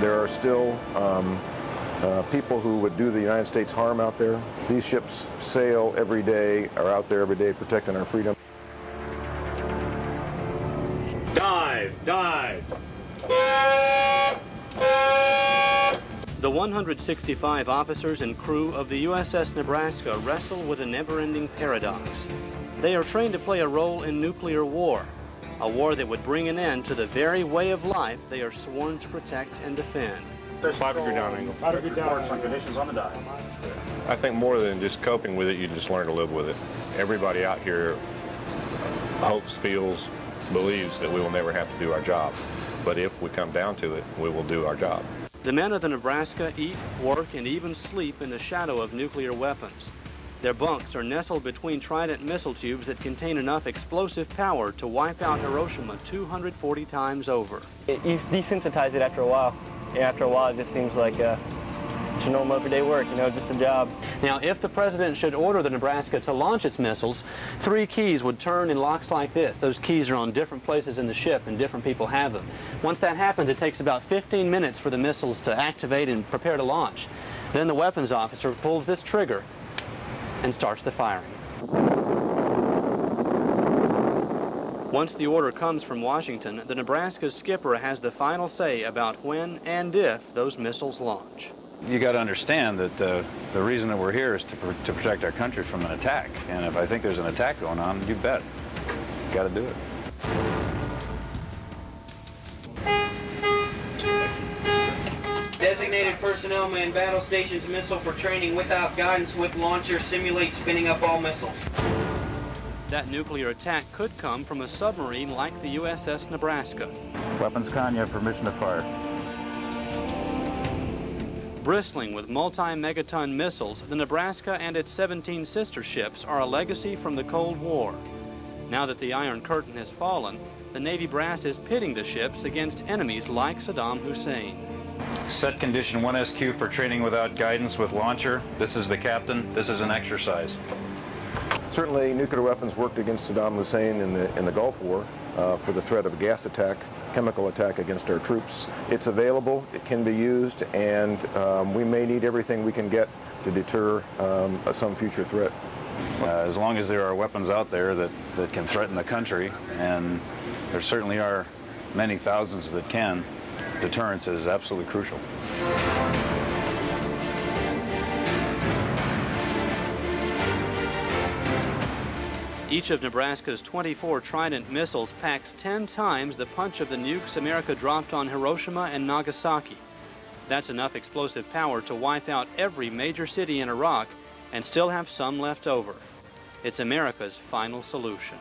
There are still people who would do the United States harm out there. These ships sail every day, are out there every day protecting our freedom. Dive! Dive! The 165 officers and crew of the USS Nebraska wrestle with a never-ending paradox. They are trained to play a role in nuclear war, a war that would bring an end to the very way of life they are sworn to protect and defend. 5-degree down angle. 5-degree down on conditions on the dive. I think more than just coping with it, you just learn to live with it. Everybody out here hopes, feels, believes that we will never have to do our job. But if we come down to it, we will do our job. The men of the Nebraska eat, work, and even sleep in the shadow of nuclear weapons. Their bunks are nestled between Trident missile tubes that contain enough explosive power to wipe out Hiroshima 240 times over. You desensitize it after a while. And after a while, it just seems like it's your normal everyday work, you know, just a job. Now, if the president should order the Nebraska to launch its missiles, 3 keys would turn in locks like this. Those keys are on different places in the ship, and different people have them. Once that happens, it takes about 15 minutes for the missiles to activate and prepare to launch. Then the weapons officer pulls this trigger and starts the firing. Once the order comes from Washington, the Nebraska's skipper has the final say about when and if those missiles launch. You got to understand that the reason that we're here is to protect our country from an attack. And if I think there's an attack going on, you bet. You got to do it. Designated personnel man battle stations missile for training without guidance with launcher simulate spinning up all missiles. That nuclear attack could come from a submarine like the USS Nebraska. Weapons con, you have permission to fire. Bristling with multi-megaton missiles, the Nebraska and its 17 sister ships are a legacy from the Cold War. Now that the Iron Curtain has fallen, the Navy brass is pitting the ships against enemies like Saddam Hussein. Set condition 1SQ for training without guidance with launcher. This is the captain. This is an exercise. Certainly, nuclear weapons worked against Saddam Hussein in the Gulf War for the threat of a gas attack, chemical attack against our troops. It's available, it can be used, and we may need everything we can get to deter some future threat. As long as there are weapons out there that can threaten the country, and there certainly are many thousands that can, deterrence is absolutely crucial. Each of Nebraska's 24 Trident missiles packs 10 times the punch of the nukes America dropped on Hiroshima and Nagasaki. That's enough explosive power to wipe out every major city in Iraq and still have some left over. It's America's final solution.